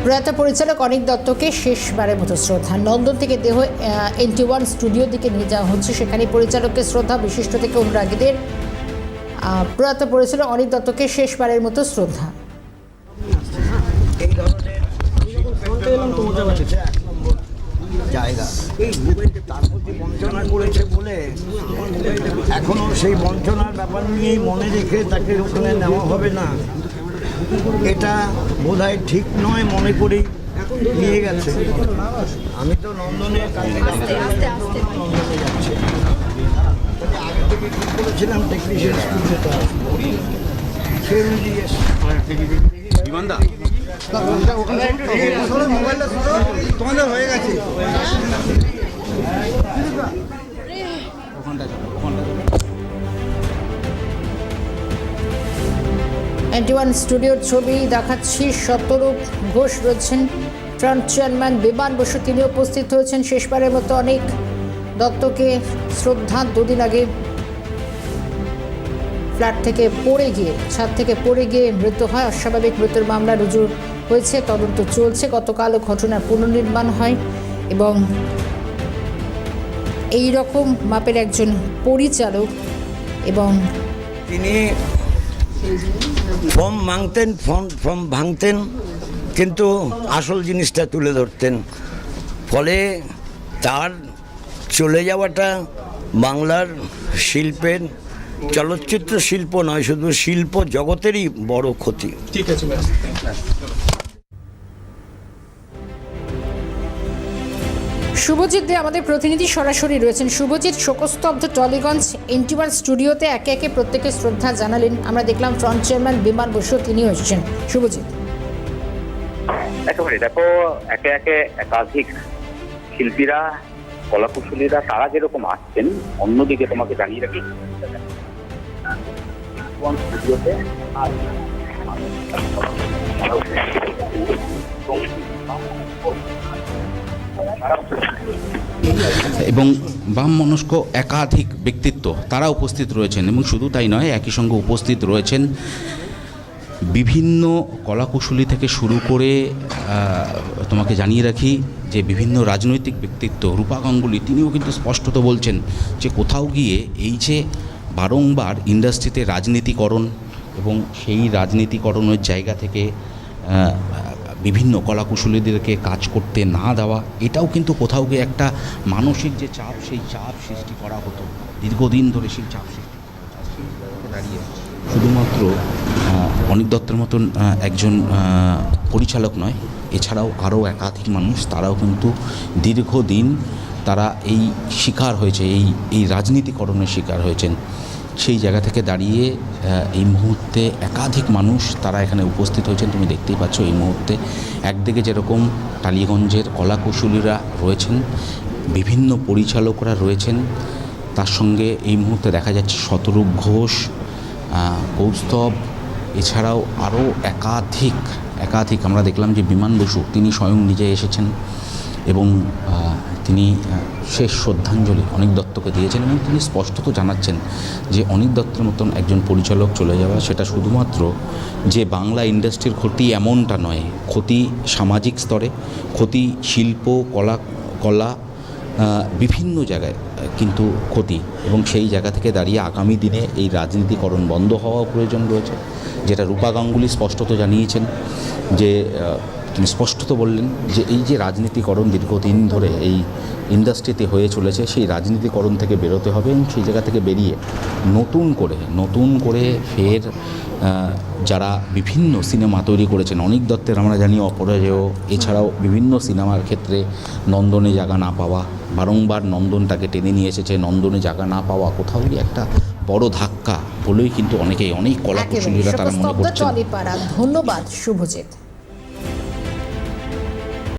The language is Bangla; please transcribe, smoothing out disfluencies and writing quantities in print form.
প্রয়াত পরিচালক অনিক দত্তকে শেষবারের মতো শ্রদ্ধা। নন্দন থেকে দেহ NT1 স্টুডিও দিকে নিয়ে যাওয়া হচ্ছে। সেখানে পরিচালককে শ্রদ্ধা, বিশিষ্ট থেকে অনুরাগীদের প্রয়াত পরিচালক অনিক দত্তকে শেষবারের মতো শ্রদ্ধা। এই ধরনের জায়গা তার প্রতি বঞ্চনা করেছে বলে এখনো সেই বঞ্চনার ব্যাপার নিয়েই মনে রেখে তাকে ওখানে নেওয়া হবে না, এটা বোধহয় ঠিক নয় মনে করেই নিয়ে গেছে। আমি তো নন্দনে নন্দনে যাচ্ছি, আগে থেকে ঠিক করেছিলাম টেকনিশিয়ান স্কুলটা সে অনুযায়ী বিমানদা তোমাদের হয়ে গেছে। NT1 স্টুডিওর ছবি দেখাচ্ছি। শতরূপ ঘোষ রয়েছেন, ফ্রন্ট চেয়ারম্যান বিমান বসু তিনি উপস্থিত হয়েছেন। শেষবারের মতো অনিক দত্তকে শ্রদ্ধা। দুদিন আগে ফ্ল্যাট থেকে পড়ে গিয়ে, ছাদ থেকে পড়ে গিয়ে মৃত্যু হয়। অস্বাভাবিক মৃত্যুর মামলা রুজু হয়েছে, তদন্ত চলছে। গতকাল ঘটনার পুনর্নির্মাণ হয় এবং এই রকম মাপের একজন পরিচালক এবং তিনি ফর্ম মাংতেন, ফর্ম ভাঙতেন, কিন্তু আসল জিনিসটা তুলে ধরতেন। ফলে তার চলে যাওয়াটা বাংলার শিল্পের, চলচ্চিত্র শিল্প নয়, শুধু শিল্প জগতেরই বড় ক্ষতি। ঠিক আছে। শুভজিৎ দে আমাদের প্রতিনিধি সরাসরি রয়েছেন। শুভজিৎ, শোকস্তব্ধ টলিগঞ্জ। NT1 স্টুডিওতে একে একে প্রত্যেকে শ্রদ্ধা জানালেন। আমরা দেখলাম ফ্রন্ট চেয়ারম্যান বিমান বসু তিনিও এসেছেন। শুভজিৎ, একেবারে দেখো, একে একে একাধিক শিল্পীরা, কলাকুশলীরা তারা যেরকম আসছেন, অন্যদিকে তোমাকে জানিয়ে রাখি স্টুডিওতে এবং বাম মনস্ক একাধিক ব্যক্তিত্ব তারা উপস্থিত রয়েছেন। এবং শুধু তাই নয়, একই সঙ্গে উপস্থিত রয়েছেন বিভিন্ন কলাকুশলী থেকে শুরু করে তোমাকে জানিয়ে রাখি যে বিভিন্ন রাজনৈতিক ব্যক্তিত্ব, রূপা গাঙ্গুলি তিনিও কিন্তু স্পষ্টত বলছেন যে কোথাও গিয়ে এই যে বারংবার ইন্ডাস্ট্রিতে রাজনীতিকরণ এবং সেই রাজনীতিকরণের জায়গা থেকে বিভিন্ন কলাকুশলীদেরকে কাজ করতে না দেওয়া, এটাও কিন্তু কোথাও গিয়ে একটা মানসিক যে চাপ, সেই চাপ সৃষ্টি করা হতো দীর্ঘদিন ধরে। সেই চাপ সৃষ্টি দাঁড়িয়ে শুধুমাত্র অনিক দত্তের মতন একজন পরিচালক নয়, এছাড়াও আরও একাধিক মানুষ তারাও কিন্তু দীর্ঘদিন তারা এই শিকার হয়েছে, এই রাজনীতিকরণের শিকার হয়েছেন। সেই জায়গা থেকে দাঁড়িয়ে এই মুহূর্তে একাধিক মানুষ তারা এখানে উপস্থিত হয়েছেন। তুমি দেখতেই পাচ্ছ এই মুহূর্তে একদিকে যেরকম টালিগঞ্জের কলাকুশলীরা রয়েছেন, বিভিন্ন পরিচালকরা রয়েছেন, তার সঙ্গে এই মুহূর্তে দেখা যাচ্ছে শতরূপ ঘোষ, কৌস্তব, এছাড়াও আরও একাধিক আমরা দেখলাম যে বিমান বসু তিনি স্বয়ং নিজে এসেছেন এবং তিনি শেষ শ্রদ্ধাঞ্জলি অনিক দত্তকে দিয়েছেন। এবং তিনি স্পষ্টত জানাচ্ছেন যে অনিক দত্তের মতন একজন পরিচালক চলে যাওয়া সেটা শুধুমাত্র যে বাংলা ইন্ডাস্ট্রির ক্ষতি এমনটা নয়, ক্ষতি সামাজিক স্তরে, ক্ষতি শিল্প, কলা বিভিন্ন জায়গায় কিন্তু ক্ষতি। এবং সেই জায়গা থেকে দাঁড়িয়ে আগামী দিনে এই রাজনীতিকরণ বন্ধ হওয়া প্রয়োজন রয়েছে, যেটা রূপা গাঙ্গুলি স্পষ্টত জানিয়েছেন। যে তিনি স্পষ্টত বললেন যে এই যে রাজনীতিকরণ দীর্ঘদিন ধরে এই ইন্ডাস্ট্রিতে হয়ে চলেছে, সেই রাজনীতিকরণ থেকে বেরোতে হবে এবং সেই জায়গা থেকে বেরিয়ে নতুন করে ফের যারা বিভিন্ন সিনেমা তৈরি করেছেন, অনিক দত্তের আমরা জানি অপরাজেয়, এছাড়াও বিভিন্ন সিনেমার ক্ষেত্রে নন্দনে জায়গা না পাওয়া, বারংবার নন্দনটাকে টেনে নিয়ে এসেছে, নন্দনে জায়গা না পাওয়া কোথাও গিয়ে একটা বড় ধাক্কা বলেই কিন্তু অনেক কলাকুশলীরা তারা মনে করছেন। ধন্যবাদ শুভজিৎ।